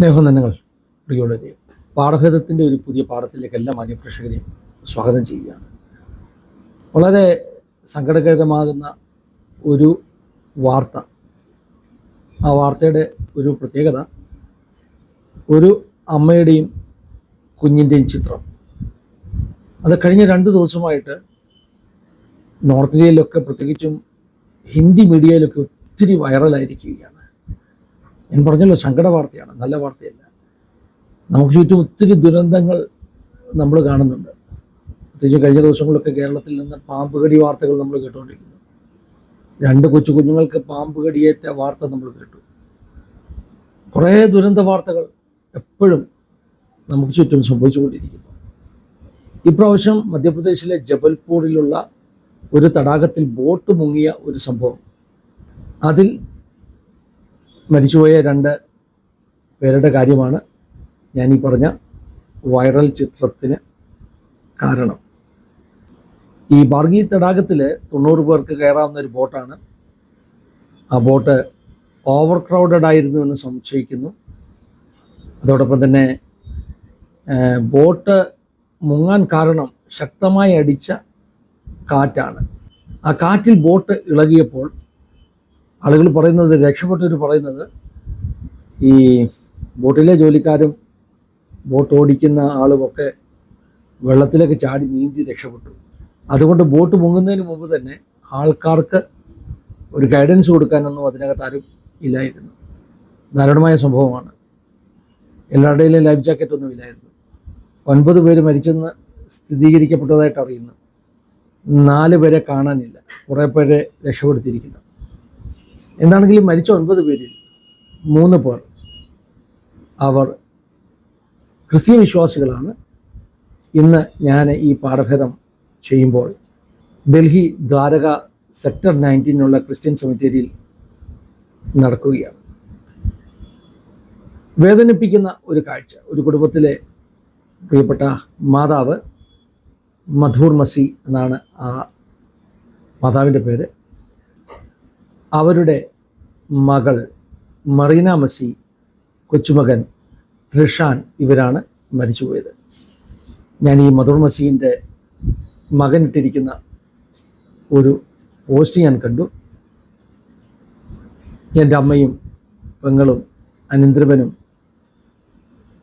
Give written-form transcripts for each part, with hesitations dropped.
സ്നേഹനന്ദങ്ങൾ പ്രിയോളതേ പാഠഭേദത്തിൻ്റെ ഒരു പുതിയ പാഠത്തിലേക്ക് എല്ലാ മാന്യപ്രേക്ഷകരെയും സ്വാഗതം ചെയ്യുകയാണ്. വളരെ സങ്കടകരമാകുന്ന ഒരു വാർത്ത. ആ വാർത്തയുടെ ഒരു പ്രത്യേകത, ഒരു അമ്മയുടെയും കുഞ്ഞിൻ്റെയും ചിത്രം. അത് കഴിഞ്ഞ 2 ദിവസമായിട്ട് നോർത്ത് ഇന്ത്യയിലൊക്കെ, പ്രത്യേകിച്ചും ഹിന്ദി മീഡിയയിലൊക്കെ ഒത്തിരി വൈറലായിരിക്കുകയാണ്. ഞാൻ പറഞ്ഞല്ലോ, സങ്കട വാർത്തയാണ്, നല്ല വാർത്തയല്ല. നമുക്ക് ചുറ്റും ഒത്തിരി ദുരന്തങ്ങൾ നമ്മൾ കാണുന്നുണ്ട്. പ്രത്യേകിച്ച് കഴിഞ്ഞ ദിവസങ്ങളിലൊക്കെ കേരളത്തിൽ നിന്ന് പാമ്പ് കടി വാർത്തകൾ നമ്മൾ കേട്ടുകൊണ്ടിരിക്കുന്നു. 2 കൊച്ചു കുഞ്ഞുങ്ങൾക്ക് പാമ്പ് കടിയേറ്റ വാർത്ത നമ്മൾ കേട്ടു. കുറേ ദുരന്ത വാർത്തകൾ എപ്പോഴും നമുക്ക് ചുറ്റും സംഭവിച്ചുകൊണ്ടിരിക്കുന്നു. ഇപ്രാവശ്യം മധ്യപ്രദേശിലെ ജബൽപൂരിലുള്ള ഒരു തടാകത്തിൽ ബോട്ട് മുങ്ങിയ ഒരു സംഭവം, അതിൽ മരിച്ചുപോയ 2 പേരുടെ കാര്യമാണ് ഞാൻ ഈ പറഞ്ഞ വൈറൽ ചിത്രത്തിന് കാരണം. ഈ ബാർഗി തടാകത്തിൽ 90 പേർക്ക് കയറാവുന്ന ഒരു ബോട്ടാണ്. ആ ബോട്ട് ഓവർ ക്രൗഡഡ് ആയിരുന്നു എന്ന് സംശയിക്കുന്നു. അതോടൊപ്പം തന്നെ ബോട്ട് മുങ്ങാൻ കാരണം ശക്തമായി അടിച്ച കാറ്റാണ്. ആ കാറ്റിൽ ബോട്ട് ഇളകിയപ്പോൾ ആളുകൾ പറയുന്നത്, രക്ഷപ്പെട്ടവർ പറയുന്നത്, ഈ ബോട്ടിലെ ജോലിക്കാരും ബോട്ട് ഓടിക്കുന്ന ആളുമൊക്കെ വെള്ളത്തിലേക്ക് ചാടി നീന്തി രക്ഷപ്പെട്ടു. അതുകൊണ്ട് ബോട്ട് മുങ്ങുന്നതിന് മുമ്പ് തന്നെ ആൾക്കാർക്ക് ഒരു ഗൈഡൻസ് കൊടുക്കാനൊന്നും അതിനകത്ത് ആരും ഇല്ലായിരുന്നു. ദാരുണമായ സംഭവമാണ്. എല്ലാവരുടെയും ലൈഫ് ജാക്കറ്റ് ഒന്നും ഇല്ലായിരുന്നു. 9 പേര് മരിച്ചെന്ന് സ്ഥിരീകരിക്കപ്പെട്ടതായിട്ട് അറിയുന്നു. 4 പേരെ കാണാനില്ല. കുറേ പേരെ രക്ഷപ്പെടുത്തിയിരിക്കുന്നു. എന്താണെങ്കിലും മരിച്ച 9 പേരിൽ 3 പേർ അവർ ക്രിസ്തീയ വിശ്വാസികളാണ്. ഇന്ന് ഞാൻ ഈ പാഠഭേദം ചെയ്യുമ്പോൾ ഡൽഹി ദ്വാരക സെക്ടർ 19 ക്രിസ്ത്യൻ സെമിത്തേരിയിൽ നടക്കുകയാണ്. വേദനിപ്പിക്കുന്ന ഒരു കാഴ്ച. ഒരു കുടുംബത്തിലെ പ്രിയപ്പെട്ട മാതാവ്, മധൂർ മസി എന്നാണ് ആ മാതാവിൻ്റെ പേര്. അവരുടെ മകൾ മറീന മസി, കൊച്ചുമകൻ തൃഷാൻ, ഇവരാണ് മരിച്ചുപോയത്. ഞാൻ ഈ മധൂർ മസീൻ്റെ മകൻ ഇട്ടിരിക്കുന്ന ഒരു പോസ്റ്റ് ഞാൻ കണ്ടു. എൻ്റെ അമ്മയും പെങ്ങളും അനന്തരവനും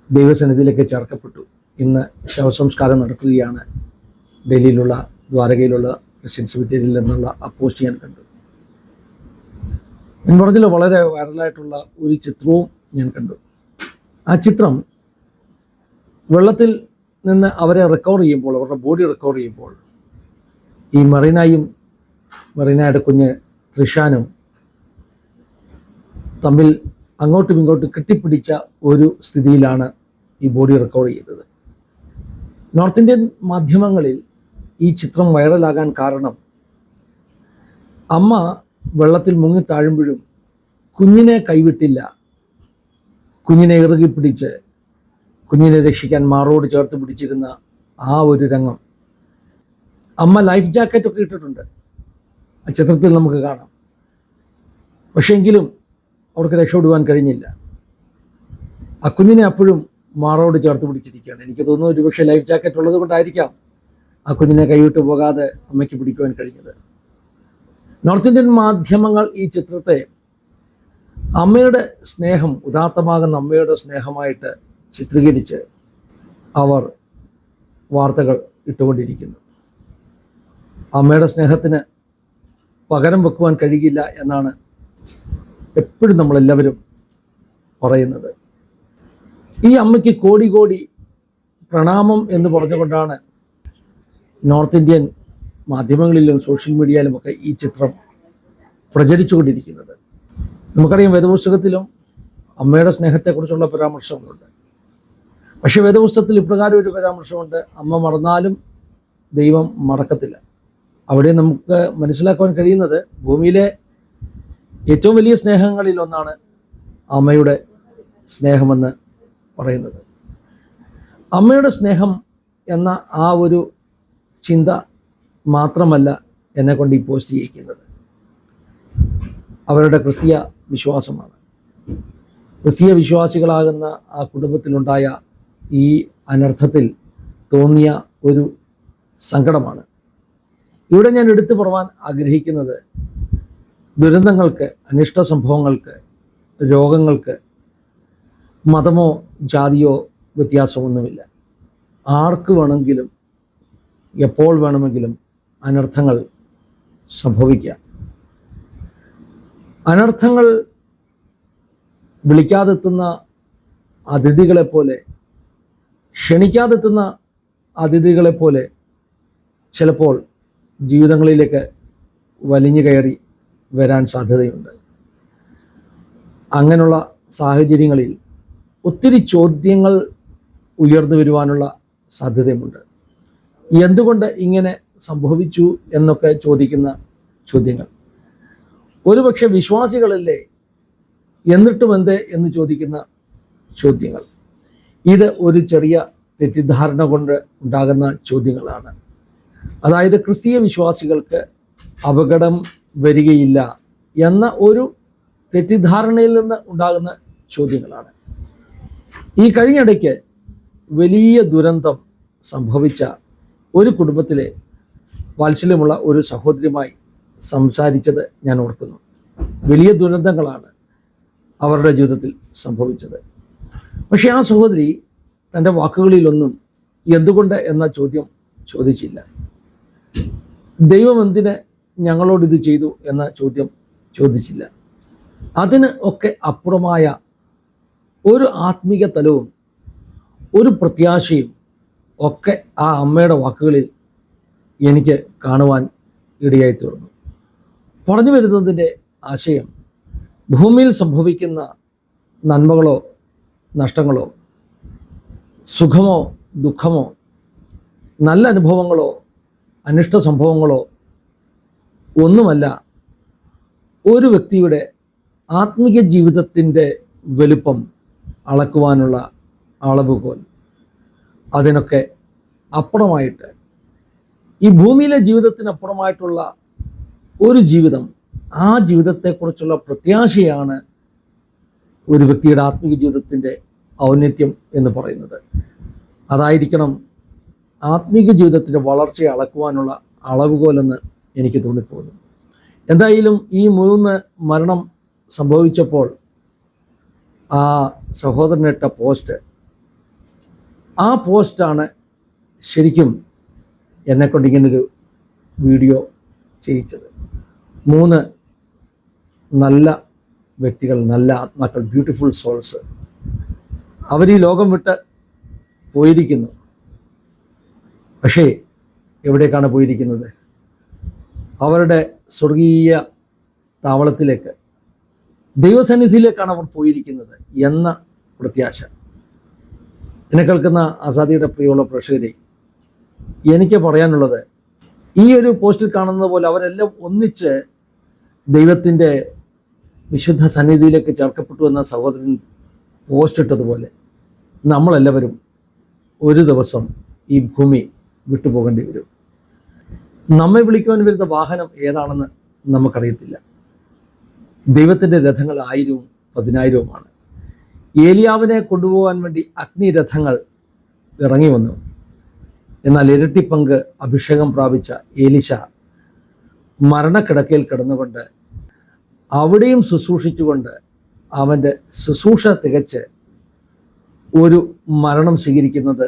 ദൈവസന്നിധിയിലേക്ക് ചേർക്കപ്പെട്ടു. ഇന്ന് ശവസംസ്കാരം നടക്കുകയാണ് ഡൽഹിയിലുള്ള ദ്വാരകയിലുള്ള ക്രിസ്ത്യൻ സെമിത്തേരിയിൽ നിന്നുള്ള ആ പോസ്റ്റ് ഞാൻ കണ്ടു. ഞാൻ പറഞ്ഞതിൽ വളരെ വൈറലായിട്ടുള്ള ഒരു ചിത്രവും ഞാൻ കണ്ടു. ആ ചിത്രം വെള്ളത്തിൽ നിന്ന് അവരെ റിക്കവർ ചെയ്യുമ്പോൾ, അവരുടെ ബോഡി റിക്കവർ ചെയ്യുമ്പോൾ, ഈ മറീനയും മറീനയുടെ കുഞ്ഞ് തൃഷാനും തമ്മിൽ അങ്ങോട്ടും ഇങ്ങോട്ടും കെട്ടിപ്പിടിച്ച ഒരു സ്ഥിതിയിലാണ് ഈ ബോഡി റിക്കവർ ചെയ്തത്. നോർത്ത് ഇന്ത്യൻ മാധ്യമങ്ങളിൽ ഈ ചിത്രം വൈറലാകാൻ കാരണം, അമ്മ വെള്ളത്തിൽ മുങ്ങി താഴുമ്പോഴും കുഞ്ഞിനെ കൈവിട്ടില്ല. കുഞ്ഞിനെ ഇറുകി പിടിച്ച് കുഞ്ഞിനെ രക്ഷിക്കാൻ മാറോട് ചേർത്ത് പിടിച്ചിരുന്ന ആ ഒരു രംഗം. അമ്മ ലൈഫ് ജാക്കറ്റൊക്കെ ഇട്ടിട്ടുണ്ട്, ആ ചിത്രത്തിൽ നമുക്ക് കാണാം. പക്ഷേ എങ്കിലും അവർക്ക് രക്ഷപ്പെടുവാൻ കഴിഞ്ഞില്ല. ആ കുഞ്ഞിനെ അപ്പോഴും മാറോട് ചേർത്ത് പിടിച്ചിരിക്കുകയാണ്. എനിക്ക് തോന്നുന്നു ഒരുപക്ഷെ ലൈഫ് ജാക്കറ്റ് ഉള്ളത് കൊണ്ടായിരിക്കാം ആ കുഞ്ഞിനെ കൈവിട്ട് പോകാതെ അമ്മയ്ക്ക് പിടിക്കുവാൻ കഴിഞ്ഞത്. നോർത്ത് ഇന്ത്യൻ മാധ്യമങ്ങൾ ഈ ചിത്രത്തെ അമ്മയുടെ സ്നേഹം, ഉദാത്തമാകുന്ന അമ്മയുടെ സ്നേഹമായിട്ട് ചിത്രീകരിച്ച് അവർ വാർത്തകൾ ഇട്ടുകൊണ്ടിരിക്കുന്നു. അമ്മയുടെ സ്നേഹത്തിന് പകരം വെക്കുവാൻ കഴിയില്ല എന്നാണ് എപ്പോഴും നമ്മളെല്ലാവരും പറയുന്നത്. ഈ അമ്മയ്ക്ക് കോടി കോടി പ്രണാമം എന്ന് പറഞ്ഞുകൊണ്ടാണ് നോർത്ത് ഇന്ത്യൻ മാധ്യമങ്ങളിലും സോഷ്യൽ മീഡിയയിലുമൊക്കെ ഈ ചിത്രം പ്രചരിച്ചുകൊണ്ടിരിക്കുന്നത്. നമുക്കറിയാം, വേദപുസ്തകത്തിലും അമ്മയുടെ സ്നേഹത്തെക്കുറിച്ചുള്ള പരാമർശങ്ങളുണ്ട്. പക്ഷേ വേദപുസ്തകത്തിൽ ഇപ്രകാരം ഒരു പരാമർശമുണ്ട്: അമ്മ മറന്നാലും ദൈവം മറക്കത്തില്ല. അവിടെ നമുക്ക് മനസ്സിലാക്കുവാൻ കഴിയുന്നത്, ഭൂമിയിലെ ഏറ്റവും വലിയ സ്നേഹങ്ങളിൽ ഒന്നാണ് അമ്മയുടെ സ്നേഹമെന്ന് പറയുന്നത്. അമ്മയുടെ സ്നേഹം എന്ന ആ ഒരു ചിന്ത മാത്രമല്ല എന്നെ കൊണ്ട് ഈ പോസ്റ്റ് ചെയ്യിക്കുന്നത്. അവരുടെ ക്രിസ്തീയ വിശ്വാസമാണ്. ക്രിസ്തീയ വിശ്വാസികളാകുന്ന ആ കുടുംബത്തിലുണ്ടായ ഈ അനർത്ഥത്തിൽ തോന്നിയ ഒരു സങ്കടമാണ്. ഇവിടെ ഞാൻ എടുത്തു പറയാൻ ആഗ്രഹിക്കുന്നത്, ദുരന്തങ്ങൾക്ക്, അനിഷ്ട സംഭവങ്ങൾക്ക്, രോഗങ്ങൾക്ക് മതമോ ജാതിയോ വ്യത്യാസമൊന്നുമില്ല. ആർക്ക് വേണമെങ്കിലും എപ്പോൾ വേണമെങ്കിലും അനർത്ഥങ്ങൾ സംഭവിക്കാം. അനർത്ഥങ്ങൾ വിളിക്കാതെത്തുന്ന അതിഥികളെപ്പോലെ, ക്ഷണിക്കാതെത്തുന്ന അതിഥികളെപ്പോലെ ചിലപ്പോൾ ജീവിതങ്ങളിലേക്ക് വലിഞ്ഞു കയറി വരാൻ സാധ്യതയുണ്ട്. അങ്ങനെയുള്ള സാഹചര്യങ്ങളിൽ ഒത്തിരി ചോദ്യങ്ങൾ ഉയർന്നു വരുവാനുള്ള സാധ്യതയുമുണ്ട്. എന്തുകൊണ്ട് ഇങ്ങനെ സംഭവിച്ചു എന്നൊക്കെ ചോദിക്കുന്ന ചോദ്യങ്ങൾ, ഒരുപക്ഷെ വിശ്വാസികളല്ലേ എന്നിട്ടും എന്തേ എന്ന് ചോദിക്കുന്ന ചോദ്യങ്ങൾ, ഇത് ഒരു ചെറിയ തെറ്റിദ്ധാരണ കൊണ്ട് ഉണ്ടാകുന്ന ചോദ്യങ്ങളാണ്. അതായത് ക്രിസ്തീയ വിശ്വാസികൾക്ക് അപകടം വരികയില്ല എന്ന ഒരു തെറ്റിദ്ധാരണയിൽ നിന്ന് ഉണ്ടാകുന്ന ചോദ്യങ്ങളാണ്. ഈ കഴിഞ്ഞിടയ്ക്ക് വലിയ ദുരന്തം സംഭവിച്ച ഒരു കുടുംബത്തിലെ വാത്സല്യമുള്ള ഒരു സഹോദരിയുമായി സംസാരിച്ചത് ഞാൻ ഓർക്കുന്നു. വലിയ ദുരന്തങ്ങളാണ് അവരുടെ ജീവിതത്തിൽ സംഭവിച്ചത്. പക്ഷേ ആ സഹോദരി തൻ്റെ വാക്കുകളിലൊന്നും എന്തുകൊണ്ട് എന്ന ചോദ്യം ചോദിച്ചില്ല. ദൈവം എന്തിന് ഞങ്ങളോടിത് ചെയ്തു എന്ന ചോദ്യം ചോദിച്ചില്ല. അതിന് ഒക്കെ അപ്പുറമായ ഒരു ആത്മീക തലവും ഒരു പ്രത്യാശയും ഒക്കെ ആ അമ്മയുടെ വാക്കുകളിൽ എനിക്ക് കാണുവാൻ ഇടയായി തീർന്നു. പറഞ്ഞു വരുന്നതിൻ്റെ ആശയം, ഭൂമിയിൽ സംഭവിക്കുന്ന നന്മകളോ നഷ്ടങ്ങളോ, സുഖമോ ദുഃഖമോ, നല്ല അനുഭവങ്ങളോ അനിഷ്ട സംഭവങ്ങളോ ഒന്നുമല്ല ഒരു വ്യക്തിയുടെ ആത്മീയ ജീവിതത്തിൻ്റെ വലുപ്പം അളക്കുവാനുള്ള അളവുകോൽ. അതിനൊക്കെ അപ്പുറമായിട്ട്, ഈ ഭൂമിയിലെ ജീവിതത്തിനപ്പുറമായിട്ടുള്ള ഒരു ജീവിതം, ആ ജീവിതത്തെക്കുറിച്ചുള്ള പ്രത്യാശയാണ് ഒരു വ്യക്തിയുടെ ആത്മീയ ജീവിതത്തിൻ്റെ ഔന്നത്യം എന്ന് പറയുന്നത്. അതായിരിക്കണം ആത്മീക ജീവിതത്തിൻ്റെ വളർച്ചയെ അളക്കുവാനുള്ള അളവുകോലെന്ന് എനിക്ക് തോന്നിപ്പോകുന്നു. എന്തായാലും ഈ 3 മരണം സംഭവിച്ചപ്പോൾ ആ സഹോദരനിട്ട പോസ്റ്റ്, ആ പോസ്റ്റാണ് ശരിക്കും എന്നെക്കൊണ്ട് ഇങ്ങനൊരു വീഡിയോ ചെയ്യിച്ചത്. 3 നല്ല വ്യക്തികൾ, നല്ല ആത്മാക്കൾ, ബ്യൂട്ടിഫുൾ സോൾസ്, അവർ ഈ ലോകം വിട്ട് പോയിരിക്കുന്നു. പക്ഷേ എവിടേക്കാണ് പോയിരിക്കുന്നത്? അവരുടെ സ്വർഗീയ താവളത്തിലേക്ക്, ദൈവസന്നിധിയിലേക്കാണ് അവർ പോയിരിക്കുന്നത് എന്ന പ്രത്യാശ. എന്നെ കേൾക്കുന്ന ആസാദിയുടെ പ്രിയമുള്ള പ്രേക്ഷകരെ, എനിക്ക് പറയാനുള്ളത്, ഈ ഒരു പോസ്റ്റിൽ കാണുന്നത് പോലെ അവരെല്ലാം ഒന്നിച്ച് ദൈവത്തിൻ്റെ വിശുദ്ധ സന്നിധിയിലേക്ക് ചേർക്കപ്പെട്ടു എന്ന സഹോദരൻ പോസ്റ്റ് ഇട്ടതുപോലെ നമ്മളെല്ലാവരും ഒരു ദിവസം ഈ ഭൂമി വിട്ടുപോകേണ്ടി വരും. നമ്മെ വിളിക്കുവാൻ വരുന്ന വാഹനം ഏതാണെന്ന് നമുക്കറിയത്തില്ല. ദൈവത്തിൻ്റെ രഥങ്ങൾ 1000ഉം 10,000ഉമാണ്. ഏലിയാവിനെ കൊണ്ടുപോകാൻ വേണ്ടി അഗ്നിരഥങ്ങൾ ഇറങ്ങി വന്നു. എന്നാൽ ഇരട്ടി പങ്ക് അഭിഷേകം പ്രാപിച്ച ഏലിശ മരണക്കിടക്കയിൽ കിടന്നുകൊണ്ട് അവിടെയും ശുശ്രൂഷിച്ചുകൊണ്ട് അവൻ്റെ ശുശ്രൂഷ തികച്ച് ഒരു മരണം സ്വീകരിക്കുന്നത്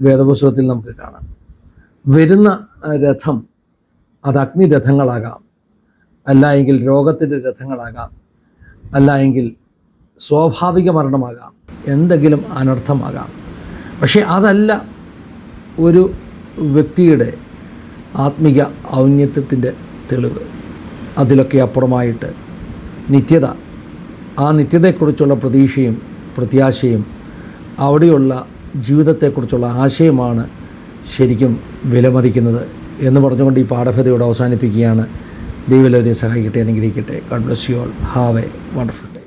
വേദപുസ്തകത്തിൽ നമുക്ക് കാണാം. വരുന്ന രഥം അത് അഗ്നിരഥങ്ങളാകാം, അല്ല എങ്കിൽ രോഗത്തിൻ്റെ രഥങ്ങളാകാം, അല്ല എങ്കിൽ സ്വാഭാവിക മരണമാകാം, എന്തെങ്കിലും അനർത്ഥമാകാം. പക്ഷേ അതല്ല ഒരു വ്യക്തിയുടെ ആത്മിക ഔന്നത്യത്തിൻ്റെ തെളിവ്. അതിലൊക്കെ അപ്പുറമായിട്ട് നിത്യത, ആ നിത്യതയെക്കുറിച്ചുള്ള പ്രതീക്ഷയും പ്രത്യാശയും അവിടെയുള്ള ജീവിതത്തെക്കുറിച്ചുള്ള ആശയമാണ് ശരിക്കും വിലമതിക്കുന്നത് എന്ന് പറഞ്ഞുകൊണ്ട് ഈ പാഠഭേദയോട് അവസാനിപ്പിക്കുകയാണ്. ദൈവം എല്ലാവരെയും സഹായിക്കട്ടെ, അനുഗ്രഹിക്കട്ടെ. God bless you all. Have A wonderful day.